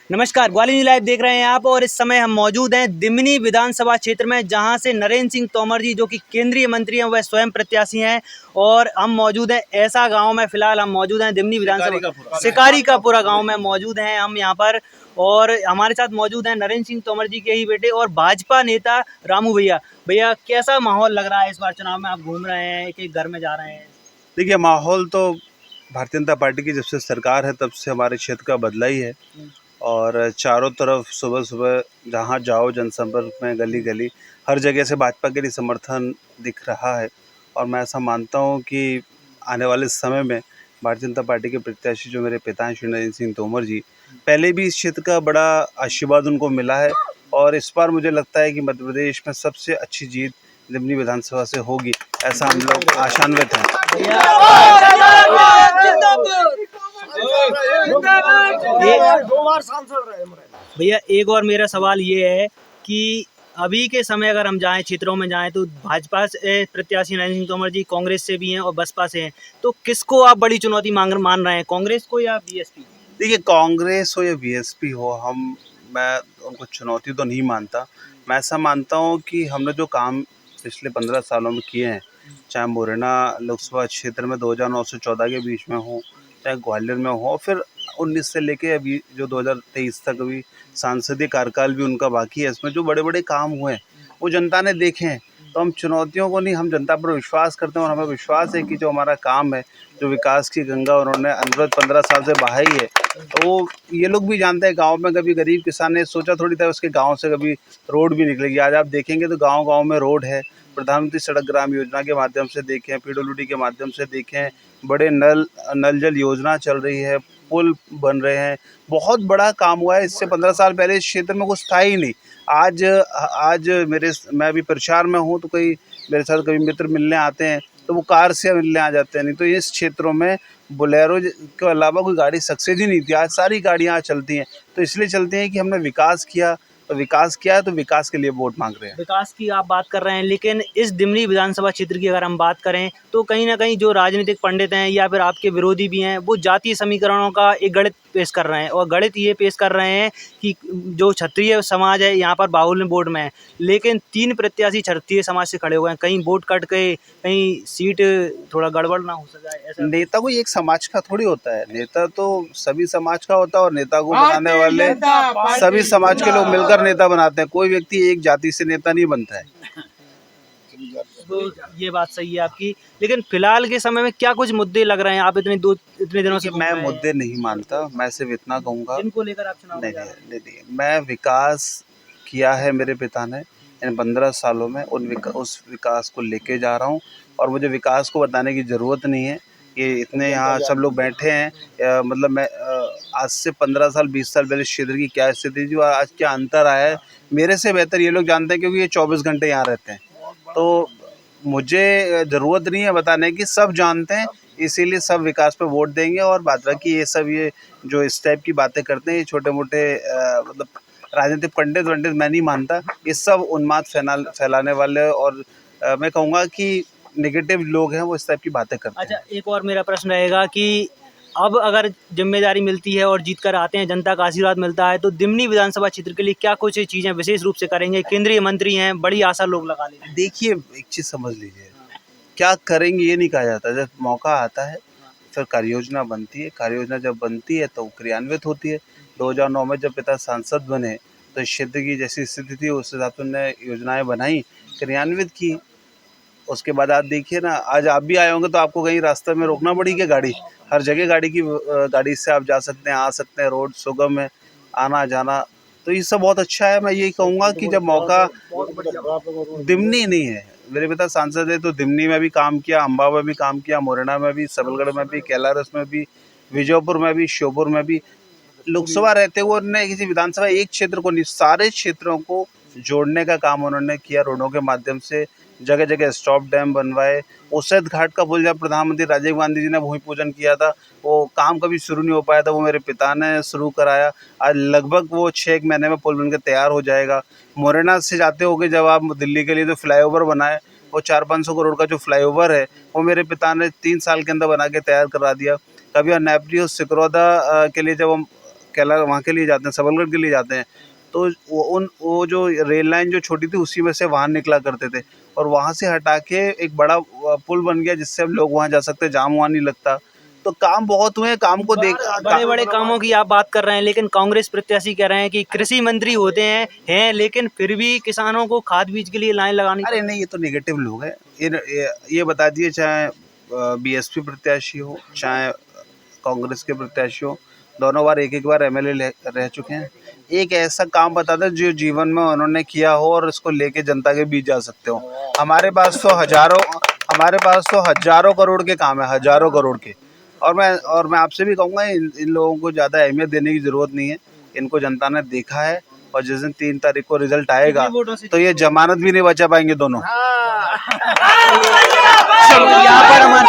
नमस्कार, Gwalior news live देख रहे हैं आप और इस समय हम मौजूद हैं दिमनी विधानसभा क्षेत्र में, जहां से नरेंद्र सिंह तोमर जी जो कि केंद्रीय मंत्री हैं वह स्वयं प्रत्याशी हैं। और हम मौजूद हैं ऐसा गांव में, फिलहाल हम मौजूद हैं दिमनी विधानसभा शिकारी का पूरा गांव में मौजूद हैं हम यहाँ पर। और हमारे साथ मौजूद हैं नरेंद्र सिंह तोमर जी के ही बेटे और भाजपा नेता रामू भैया। भैया, कैसा माहौल लग रहा है इस बार चुनाव में? आप घूम रहे हैं, एक एक घर में जा रहे हैं। देखिए, माहौल तो भारतीय जनता पार्टी की जब से सरकार है तब से हमारे क्षेत्र का बदला ही है। और चारों तरफ सुबह सुबह जहाँ जाओ जनसंपर्क में गली गली हर जगह से भाजपा के लिए समर्थन दिख रहा है। और मैं ऐसा मानता हूँ कि आने वाले समय में भारतीय जनता पार्टी के प्रत्याशी जो मेरे पिता हैं श्री नरेंद्र सिंह तोमर जी, पहले भी इस क्षेत्र का बड़ा आशीर्वाद उनको मिला है। और इस बार मुझे लगता है कि मध्य प्रदेश में सबसे अच्छी जीत दिमनी विधानसभा से होगी, ऐसा हम लोग आशान्वित हैं। भैया, एक और मेरा सवाल ये है कि अभी के समय अगर हम जाएं, क्षेत्रों में जाएं, तो भाजपा से प्रत्याशी नरेंद्र सिंह तोमर जी कांग्रेस से भी हैं और बसपा से हैं, तो किसको आप बड़ी चुनौती मान रहे हैं, कांग्रेस को या बीएसपी? देखिए, कांग्रेस हो या बीएसपी हो, मैं उनको चुनौती तो नहीं मानता। मैं ऐसा मानता हूँ कि हमने जो काम पिछले 15 सालों में किए हैं, चाहे मुरैना लोकसभा क्षेत्र में 2009 से 14 के बीच में हो, चाहे ग्वालियर में हो, फिर 19 से लेके अभी जो 2023 तक अभी सांसदीय कार्यकाल भी उनका बाकी है, इसमें जो बड़े बड़े काम हुए हैं वो जनता ने देखे हैं। तो हम चुनौतियों को नहीं, हम जनता पर विश्वास करते हैं और हमें विश्वास है कि जो हमारा काम है, जो विकास की गंगा उन्होंने अनवरत 15 साल से बहाई है, तो वो ये लोग भी जानते हैं। गांव में कभी गरीब किसान ने सोचा थोड़ी था उसके गांव से कभी रोड भी निकलेगी। आज आप देखेंगे तो गांव गांव में रोड है। प्रधानमंत्री सड़क ग्राम योजना के माध्यम से देखें, पीडब्ल्यूडी के माध्यम से देखें, बड़े नल जल योजना चल रही है, पुल बन रहे हैं, बहुत बड़ा काम हुआ है। इससे 15 साल पहले इस क्षेत्र में कुछ था ही नहीं। आज मैं अभी प्रचार में हूँ, तो कोई मेरे साथ कभी मित्र मिलने आते हैं तो वो कार से मिलने आ जाते हैं। नहीं तो इस क्षेत्रों में बोलेरो के अलावा कोई गाड़ी सक्सेस ही नहीं थी। आज सारी गाड़ियाँ चलती हैं, तो इसलिए चलती हैं कि हमने विकास किया। तो विकास किया है, तो विकास के लिए वोट मांग रहे हैं। विकास की आप बात कर रहे हैं, लेकिन इस दिमनी विधानसभा क्षेत्र की अगर हम बात करें तो कहीं ना कहीं जो राजनीतिक पंडित हैं या फिर आपके विरोधी भी हैं, वो जातीय समीकरणों का एक गणित पेश कर रहे हैं। और गणित ये पेश कर रहे हैं कि जो क्षत्रिय समाज है यहाँ पर बाहुल्य वोट में है, लेकिन 3 प्रत्याशी क्षत्रिय समाज से खड़े हुए हैं। कहीं वोट कट गए, कहीं सीट थोड़ा गड़बड़ ना हो सके ऐसा। नेता कोई एक समाज का थोड़ी होता है, नेता तो सभी समाज का होता है। और नेता को बनाने वाले सभी समाज के लोग मिलकर नेता बनाते हैं। कोई व्यक्ति एक जाति से नेता नहीं बनता है। तो ये बात सही है आपकी, लेकिन फिलहाल के समय में क्या कुछ मुद्दे लग रहे हैं? आप इतने दिनों से मैं मुद्दे नहीं मानता, मैं सिर्फ इतना कहूँगा। इनको लेकर आप चुनाव नहीं, मैं विकास किया है मेरे पिता ने इन 15 सालों में, उस विकास को लेके जा रहा हूँ। और मुझे विकास को बताने की ज़रूरत नहीं है कि इतने यहाँ सब लोग बैठे हैं। मतलब मैं आज से 15 साल 20 साल पहले इस क्षेत्र की क्या स्थिति थी और आज क्या अंतर आया है, मेरे से बेहतर ये लोग जानते हैं, क्योंकि ये 24 घंटे यहाँ रहते हैं। तो मुझे ज़रूरत नहीं है बताने की, सब जानते हैं। इसीलिए सब विकास पे वोट देंगे। और बात बाकी ये जो इस टाइप की बातें करते हैं, ये छोटे मोटे मतलब राजनीतिक पंडित मैं नहीं मानता। ये सब उन्माद फैलाने वाले और मैं कहूँगा कि नेगेटिव लोग हैं, वो इस टाइप की बातें करते हैं। अच्छा, एक और मेरा प्रश्न रहेगा कि अब अगर जिम्मेदारी मिलती है और जीत कर आते हैं, जनता का आशीर्वाद मिलता है, तो दिमनी विधानसभा क्षेत्र के लिए क्या कुछ चीज़ें विशेष रूप से करेंगे? केंद्रीय मंत्री हैं, बड़ी आशा लोग लगा लेंगे। देखिए, एक चीज़ समझ लीजिए, क्या करेंगे ये नहीं कहा जाता। जब मौका आता है फिर कार्य योजना बनती है। कार्य योजना जब बनती है तो क्रियान्वित होती है। 2009 में जब पिता सांसद बने तो इस क्षेत्र की जैसी स्थिति थी उस हिसाब से उन्होंने योजनाएं बनाई, क्रियान्वित की। उसके बाद आप देखिए ना, आज आप भी आए होंगे तो आपको कहीं रास्ते में रोकना पड़ी क्या? गाड़ी हर जगह गाड़ी से आप जा सकते हैं, आ सकते हैं, रोड सुगम है, आना जाना। तो ये सब बहुत अच्छा है। मैं यही कहूँगा कि जब मौका, दिमनी नहीं है, मेरे पिता सांसद है तो दिमनी में भी काम किया, अम्बा में भी काम किया, मुरैना में भी, सबलगढ़ में भी, कैलारस में भी, विजयपुर में भी, श्योपुर में भी। लोकसभा रहते हुए उन्होंने किसी विधानसभा एक क्षेत्र को नहीं, सारे क्षेत्रों को जोड़ने का काम उन्होंने किया। रोडों के माध्यम से जगह जगह स्टॉप डैम बनवाए। उसेद घाट का पुल जब प्रधानमंत्री राजीव गांधी जी ने भूमि पूजन किया था, वो काम कभी शुरू नहीं हो पाया था, वो मेरे पिता ने शुरू कराया। आज लगभग वो 6 महीने में पुल बनकर तैयार हो जाएगा। मुरैना से जाते होगे जब आप दिल्ली के लिए, तो फ्लाईओवर बनाए, वो 400-500 करोड़ का जो फ्लाईओवर है वो मेरे पिता ने 3 साल के अंदर बना के तैयार करा दिया। कभी नेपरी और सिकरौदा के लिए जब हम कैला वहाँ के लिए जाते हैं, सबलगढ़ के लिए जाते हैं, तो वो जो रेल लाइन जो छोटी थी उसी में से वाहन निकला करते थे, और वहाँ से हटा के एक बड़ा पुल बन गया जिससे हम लोग वहाँ जा सकते हैं, जाम वहाँ नहीं लगता। तो काम बहुत हुए, काम को देख बड़े बड़े कामों की आप बात कर रहे हैं, लेकिन कांग्रेस प्रत्याशी कह रहे हैं कि कृषि मंत्री होते हैं लेकिन फिर भी किसानों को खाद बीज के लिए लाइन लगानी। अरे नहीं, ये तो नेगेटिव लोग हैं। ये बता दिए, चाहे बीएसपी प्रत्याशी हो चाहे कांग्रेस के प्रत्याशी हो, दोनों बार एक बार एमएलए रह चुके हैं। एक ऐसा काम बता दो जो जीवन में उन्होंने किया हो और इसको लेके जनता के बीच जा सकते हो। हमारे पास तो हजारों करोड़ के काम है, हजारों करोड़ के। और मैं आपसे भी कहूँगा, इन लोगों को ज़्यादा अहमियत देने की ज़रूरत नहीं है। इनको जनता ने देखा है, और जिस दिन 3 तारीख को रिजल्ट आएगा तो ये जमानत भी नहीं बचा पाएंगे दोनों। यहाँ पर हमारे